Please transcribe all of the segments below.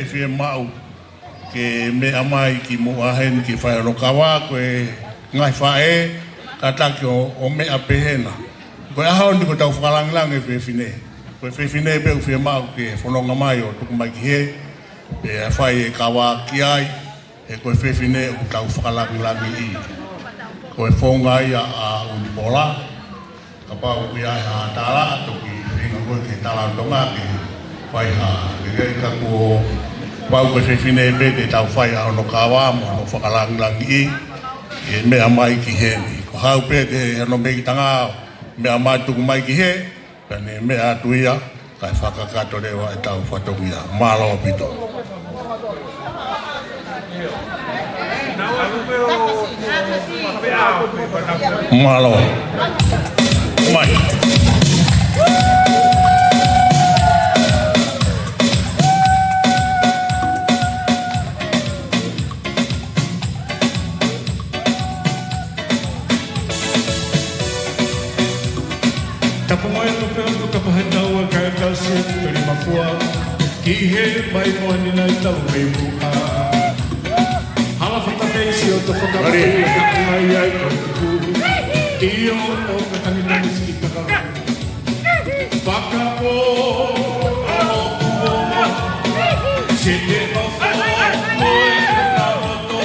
Fie mau ke me amai ki mo ahen ki whai ro kawa koe ngai whae kataki o me apehena. Koe ahau ni ko tau whakalangilang e whine. Koe whine pe u fie mau ke whanonga mai o tuku mai ki he. E a whai e kawa ki ai e koe whine o tau whakalangilang i. Koe whonga ia a unipola. Ka pau ki ai ha tala toki whinga koe ke tala tonga ke whai ha. Ke ka ko pau ko se fine be te tau whai a ono kawa mo no whakalangilangi i e mea mai ki he ni. Ko hau pe te ano me ki tanga mea mai tuku mai ki he pene mea tuia kai whakakato rewa e tau whatongia. Malo pito. Malo. Mai. Tapungoy no pelo kapahanaw kay kalsit kay mafua kihe may mo ni na taway buka hala fata face to fata ay ay iyo o kanina miskita ka baka po sete of moy na to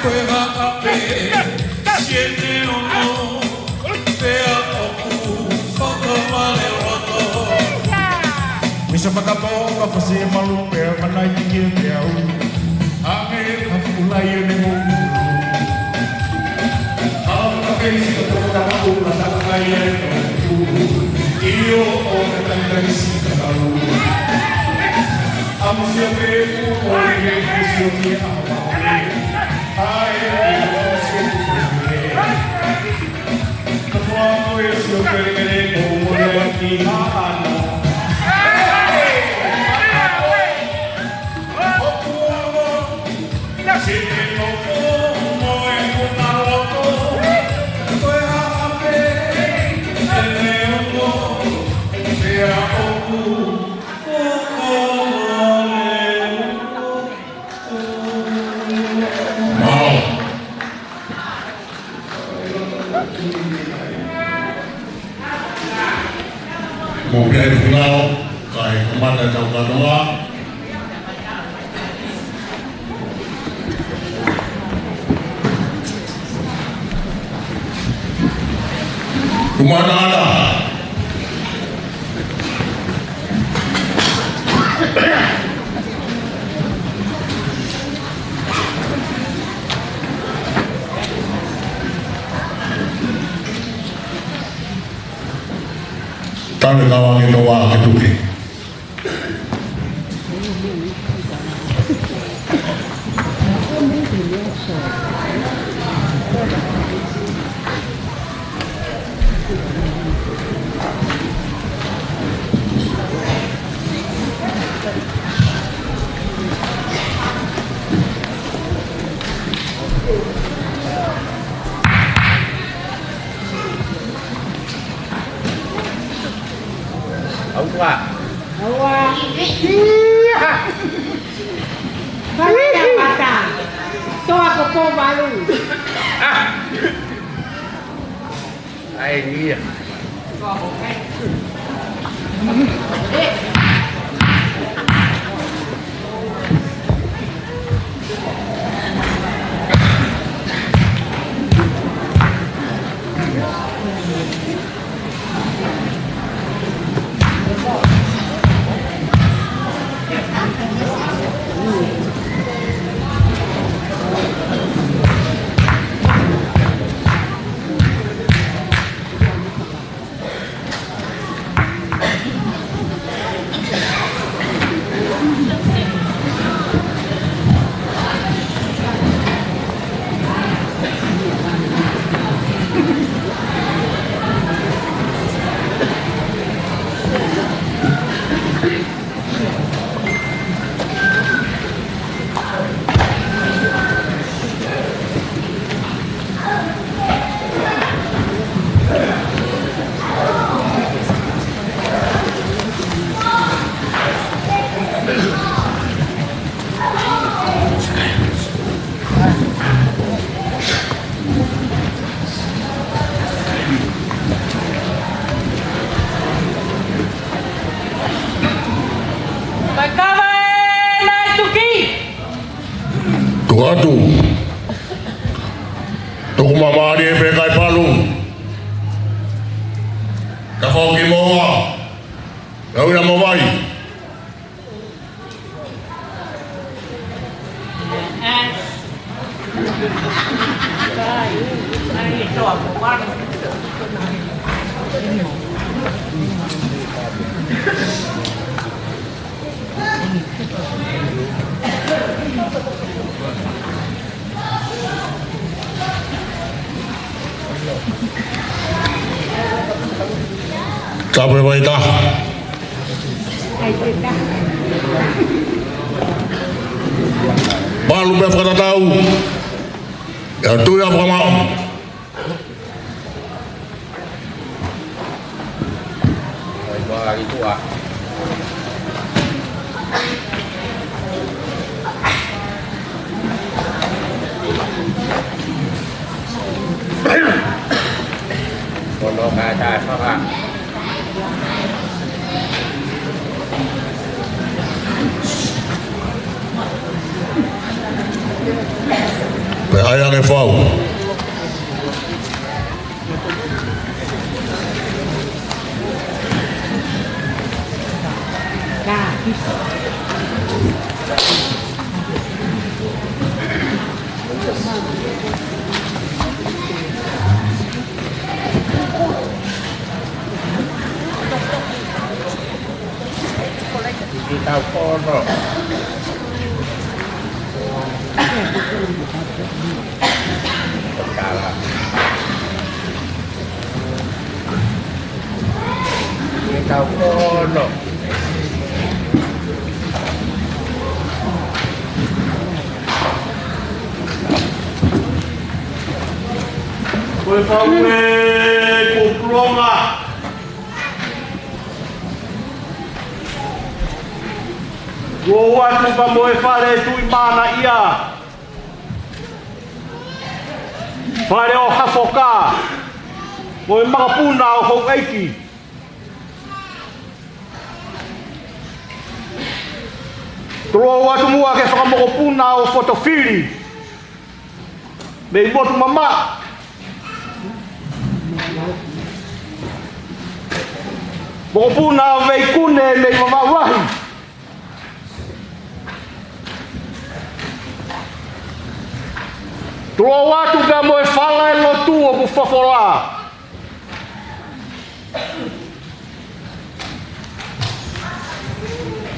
prueba ape siete o no Misa pagkapo kapasi malupe manay tingil kaya angin hafulayo ni mo ang kapis ito na maula na kaya iyo o katanggang sikaraw ang siyape po o siyape ang ay siyape kapwa mo yung siyape rin o mula yung tihaan Mobil pulau kai kemana jauh kanoa. Kemana ada? Kami kawan itu wah ketuki. Awak. Iya. Kalau yang patah, tu aku pun malu. Ini ya. Tuatu. Tuku mamari e pekai palu. Ka hoki moa. Rauna mawai. Capai baita. Balu be fana tahu. Ya tu ya fama. Hari tua. Pondok kaca apa? Ayang e fau. Kita pondok. Kalah. Kita pondok. Koe whaue ko Puronga. Ko watu pa moe whare tui mana ia. Whare o hafoka. Moe makapuna o hong eiki. Turo watu mua ke whakamokopuna o fotofili. Mei motu mama. Mokopuna o veikune mei mama wahi. Turo watu ka moe whala e lotu o ku whawhora.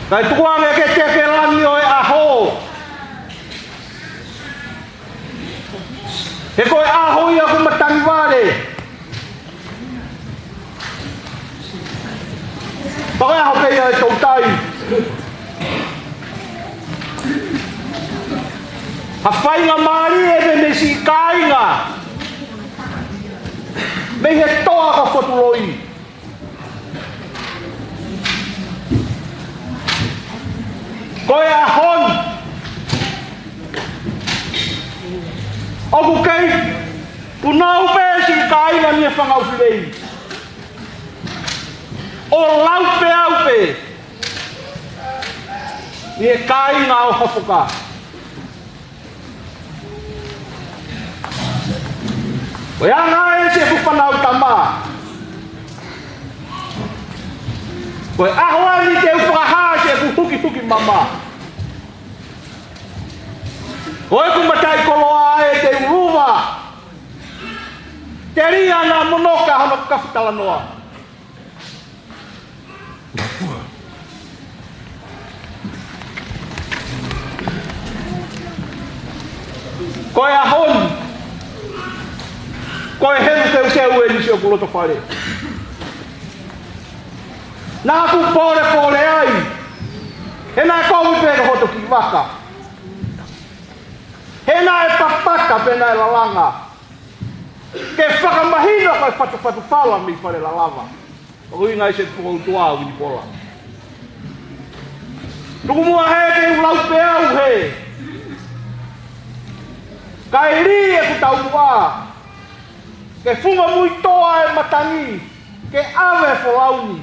Kai tukuange ke teke lani o e aho. He koe aho ia ku matangi wale. Pakai aho kei ai tautai. Hawhainga maari e me si kāinga. Me he toa ka whatuloi. Koe a hon. Oku kei. Punau pe si kāinga ni e whangau whirei. O laupe aupe. Ni e kāinga o hafuka. Koe anga e se pupanau tama. Koe ahoa ni te uwhakaha se huki mama. Koe kumatai koloa e te uruwa. Te ria na monoka hono kawhitala noa. Koe ahon. Koe henu teu e nisi o kuloto whare. Nā ku pōre ai. He nā e kowi pēra hoto ki waka. He nā e papaka pēnā e lalanga. Ke whakamahina koe whatu whala mi whare lalawa. O inga i se tukoutua au ni pola. Tuku mua he ke ulau pe au he. Kai ri e ku tau mua. Ke funga mui toa e matangi. Ke awe folauni.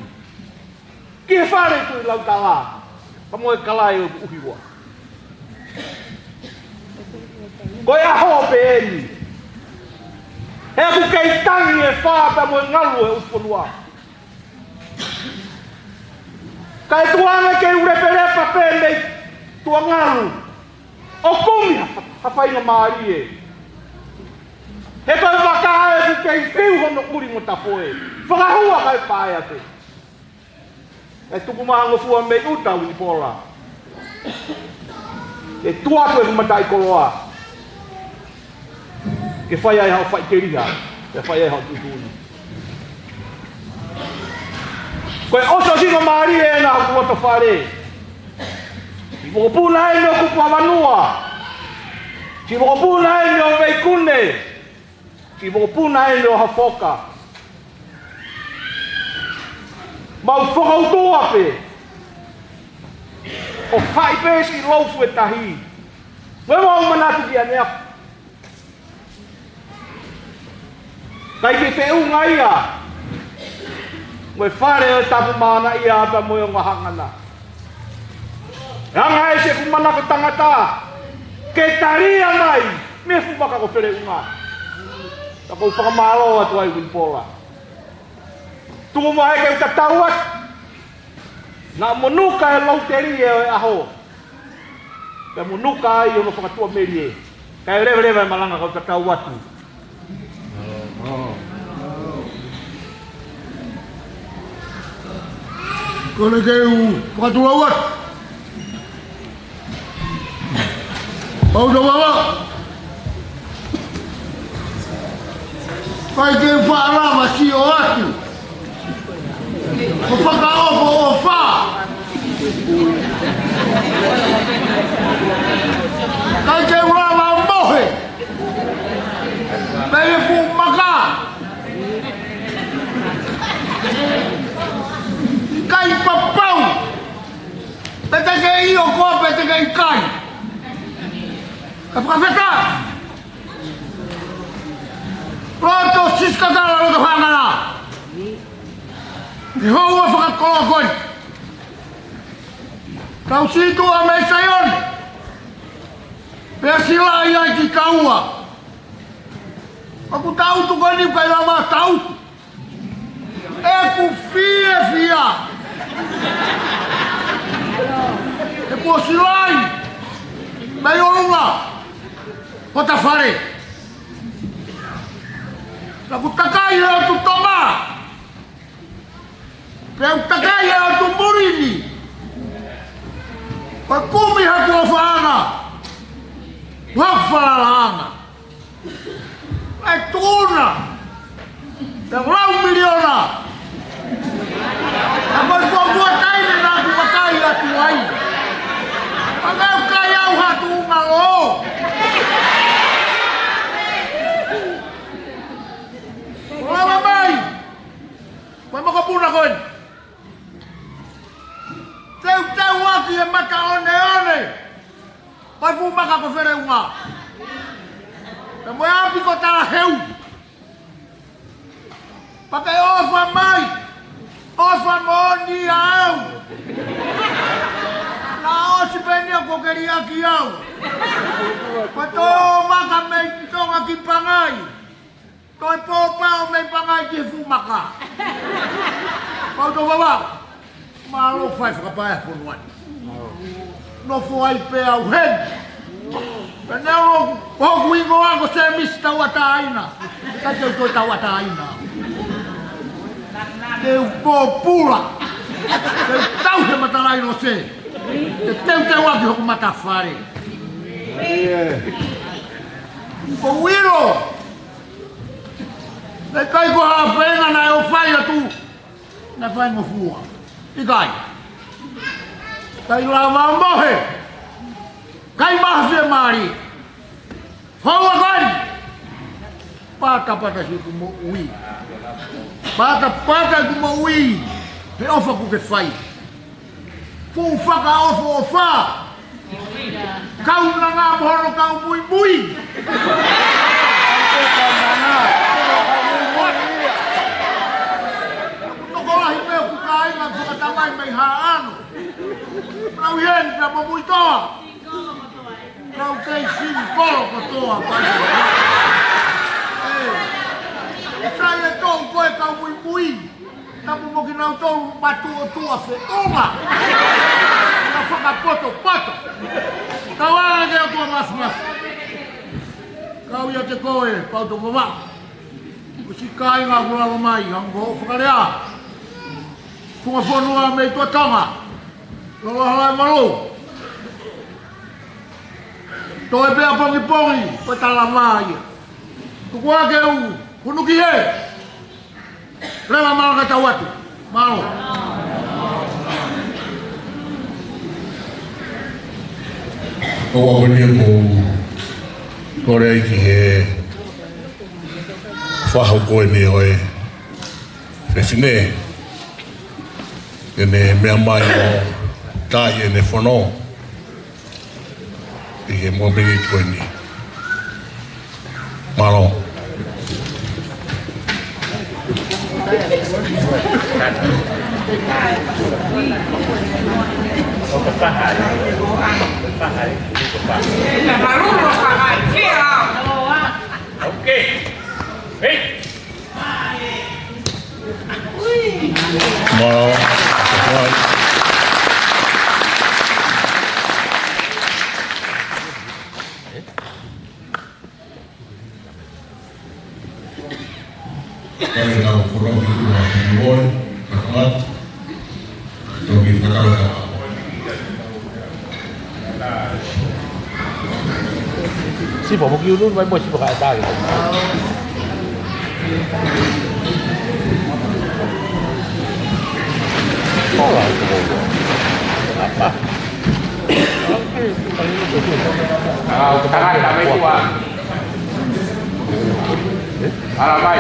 Ki he whare tu i lau tala. Ka moe kalai o uhiwa. Koe aho pe eni. He ku kei tangi e whāta mo ngalu e uponua. Kai tuanga kei ureperepa pēnei tua ngalu. O kumi hawhainga maari e. He koe wakae ku kei whiu hono uri mo tapoe. Whakahua kai pae ate. E tuku mahango fua mei uta uni pola. E tuatu e kumatai koloa. Ke whai ai hao whai keriha. Ke whai ai hao tutuni. Koe oso sino maari e na haku wata whare. I moko pūna e no kupua manua. Si moko pūna e no veikune. Si moko pūna e no hafoka. Mau whakautua pe. O whai pēsi loufu e tahi. Wewa o manatu ki anea. Kai ke whiunga ia. Moe whare o tapu mana ia ata moe o ngahangana. Ranga e se kumana ko tangata. Ke taria mai. Me fumaka ko whiunga. Tako whakamalo atu ai Winpola. Tumu mai ke uta tauat. Na monuka e lauteri e aho. Ke monuka ai o no whakatua meri e. Kai rewe e malanga ka uta tauatu. Kone keu whakatua wat. Pau da wawa. Kai keu whaarama si o atu. Ko whakaofo o wha. Kai keu rama mohe. Pere fu maka. Kai papau. Pete ke io koa pete ke kai. Ka whakawheta. Roto siska tala roto whangana. Ni hoa whakakoa koi. Kau situa me sayon. Pea sila ia ki kaua. Aku tautu koi ni kai lama tautu. Eku fia. E po silai. Mai olunga. Kota whare. Aku takai e atu toma. Peu takai e atu murini. Koe kumi haku o whaanga. Whakwhararanga. E tūna. Te rau miliona. A koe kua taine nā ku wakai atu ai. A kau kai au hatu ungalo. Rama mai. Koe moko puna koe. Teu aki e maka one. Koe fu maka ko where unga. Te moe api ko tala heu. Pakai ofa mai. Ofa moni au. Na osi penia ko keria ki au. Pato maka mei tonga ki pangai. Toi popa o mei pangai ki fumaka. Pau to wawa. Malo fai whakapae ponuan. No fai pe au hen. Peneo hoku ingo ako se misi tauata aina. Tateu toi tauata aina. Teu popula. Teu tau he matalai no se. Teu aki hoku matawhare. Ko wiro. Nei kai ko hawhenga na e o whai atu. Na whai mo fua. I kai. Kai lava mohe. Kai mahwhia maari. Haua kai. Pata si ku mo ui. Pata ku mo ui. He ofa ku ke whai. Fu whaka ofo o wha. Kau na ngā mohoro kau mui. Tokolahi meo ku ka inga whakatamai mei haa ano. Rau yen pia mo mui toa. Kau kei singkol kotoa pai. Saya tau koe kau mui-mui. Tapu mo kinau tau batu-tua fetonga. Kau whakapoto-poto. Kau ala kea tua mas-mas. Kau ia te koe, pau to mama. Kusi kai ngā kuralo mai, hango whakarea. Kunga whanua mei tua tanga. Lolo halai malu. Toi pea pongi-pongi, koe tala mai. Tukua ke u, kunuki he. Rela malaka tau atu. Malo. Koa wani ko kore ki he whahau koe ni oe whewhine. Ene mea mai o tai ene whono. I he mua meri koe ni. Malo. Okay. Hey. Malo. Kami tahu kurang itu buat berkat bagi mereka. Si bỏ một kêu luôn với một chỉ một hai ta rồi. Có là thằng anh làm mấy quả. Làm vậy.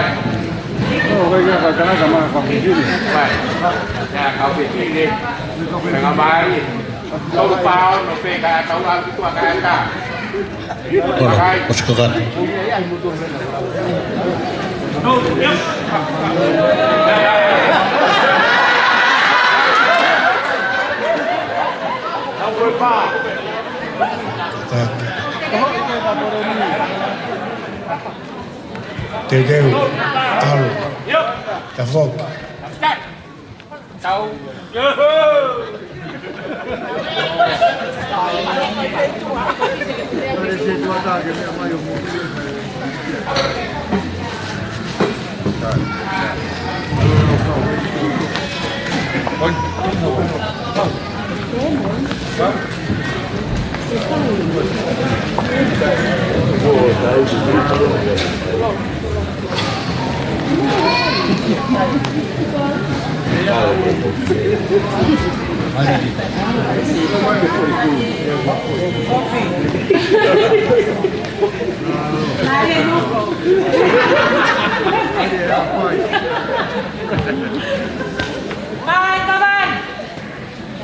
Bây giờ cái này làm còn gì nữa? Vậy. Nhà cậu việc gì đi? Đừng làm bài. Đâu bao nó về cả tàu ăn cái quả cái cả. Ora, os kagat. Teu, alo, tá fogo. Tàu.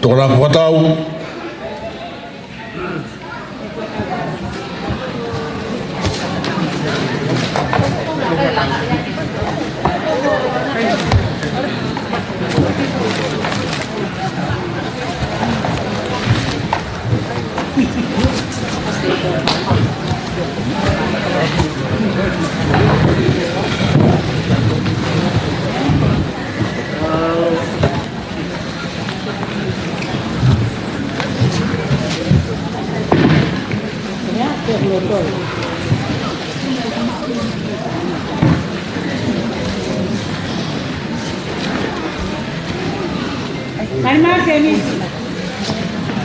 Tora kotau. Calma, Kenny.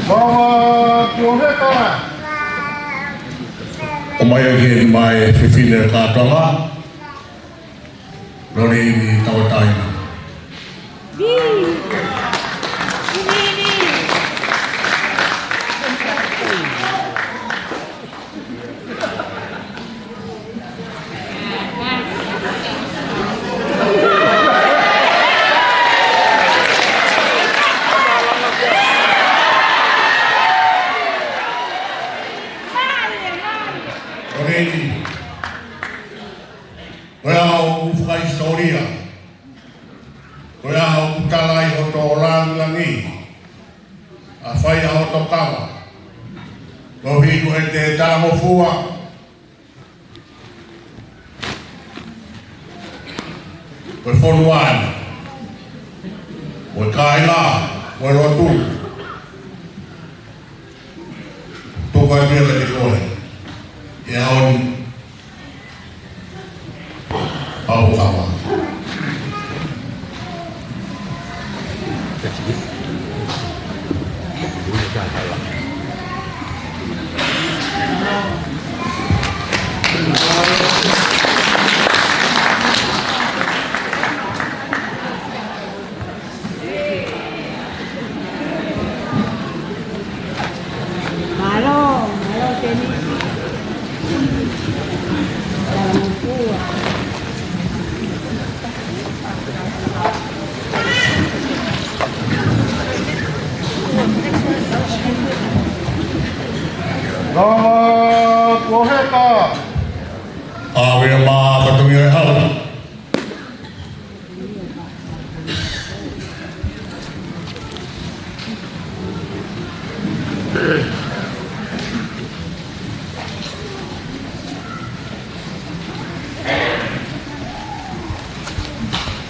Bawa tuhe kona. O mai ke mai whiwhine kātanga. Rori ni tawataina. Koe au uwhaka historia. Koe au utalai ho tō langi. A whai au tō kawa. Lohi ko e te tāmo fua. Koe whonu ana. Koe kāinga, koe rotu. Toko e mea te koe. E aoni. Au kawa. Malo, Kenny. Rama Poheka. Awe ma patungi e hau.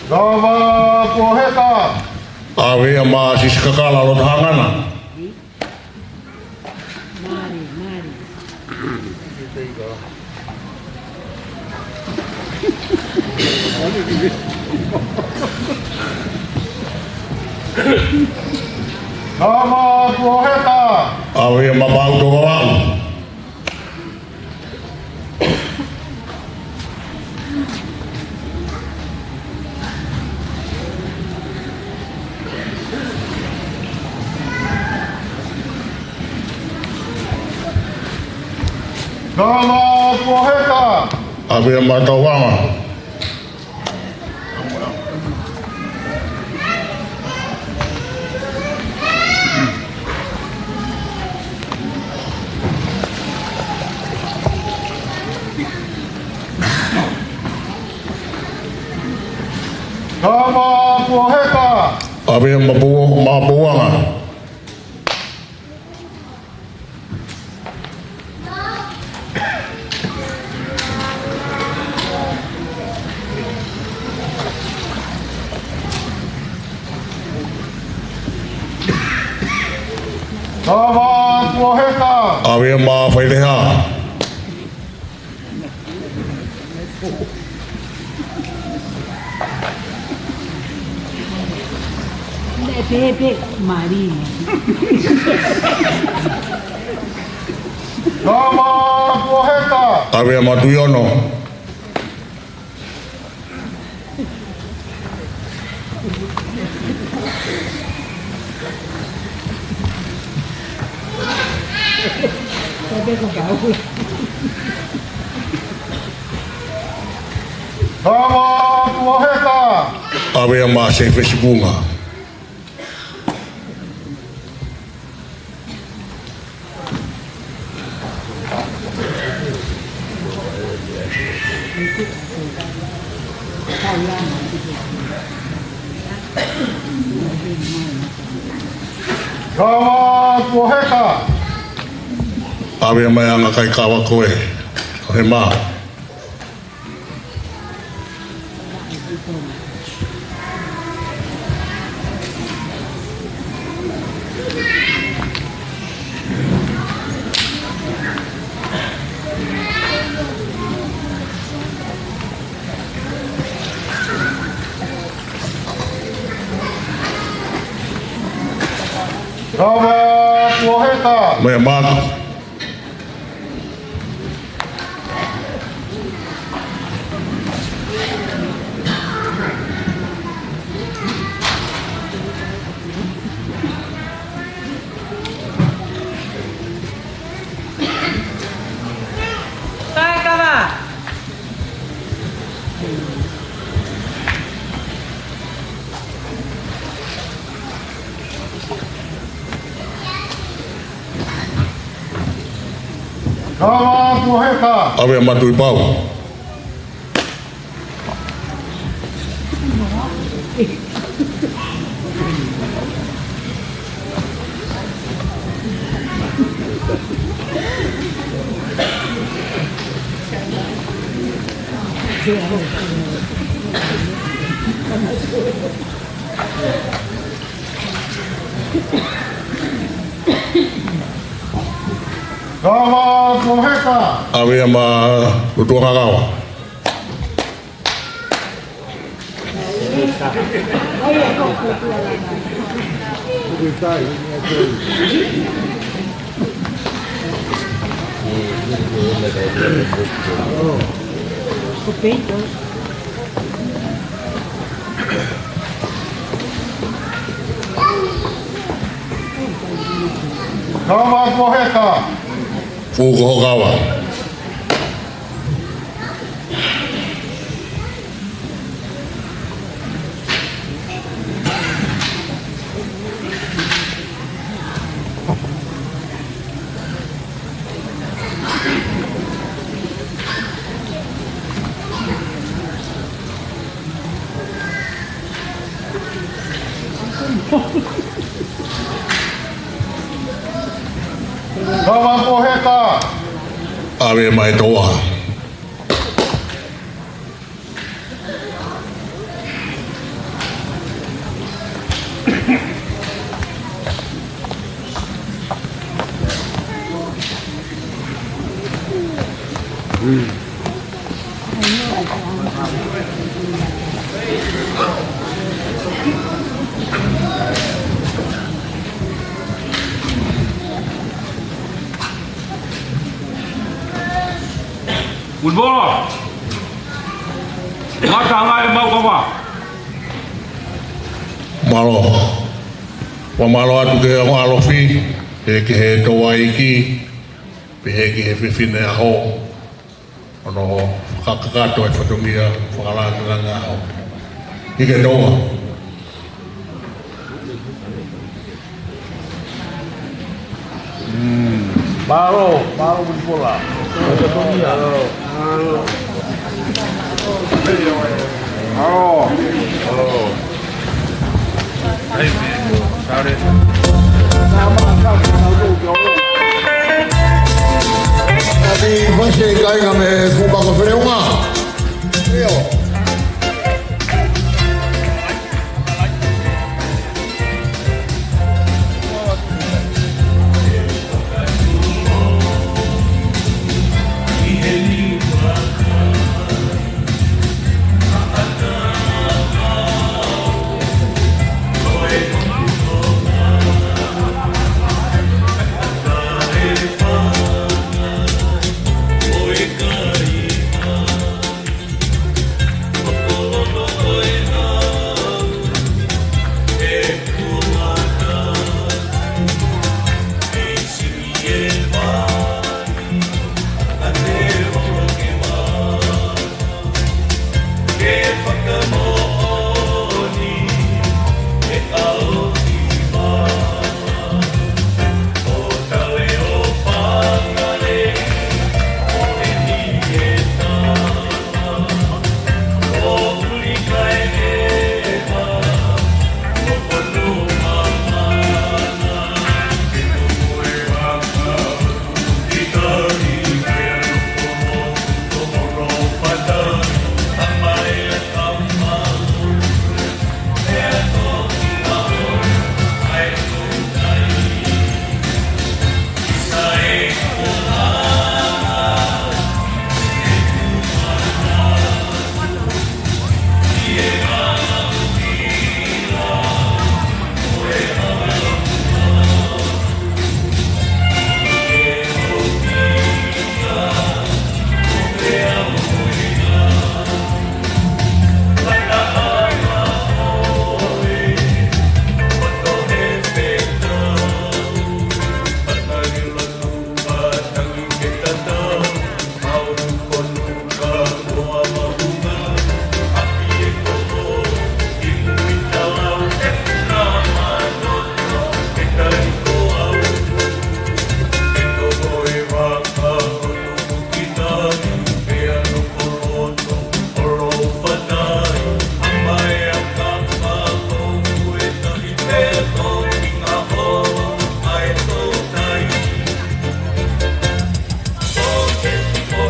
Rama Poheka. Awe ma siskakala lo hangana. Rama Poheka. Awe ma bau do wau. Rama Poheka. Awe ma tawanga. Rama Poheka. Awe ma buanga. Rama Poheka. Awe ma whaileha. Pepe Maria. Rama Poheka. Awe ma tuiono. Pepe con Paula. Rama Poheka. Awe ma se fesibunga. Rama Poheka. Awe mai anga kai kawa koe. He ma. Rama Poheka. Mai ma. Rama Poheka. Awe ma tui pau. Kawa koheka. Ave ma tutua kawa. Kawa koheka. Fuko kawa. Kawa koheka. Ave mai toa. Unbola. Mata ngai mau kawa. Malo. Wa malo atu ke o alofi e ke he toa iki pe he ke he fifine aho ono kakakato e whatungia whakalanga ngā ho i ke toa Baro Unbola. Adi fase kai nga me fuba ko fere unga. Yo. Fun.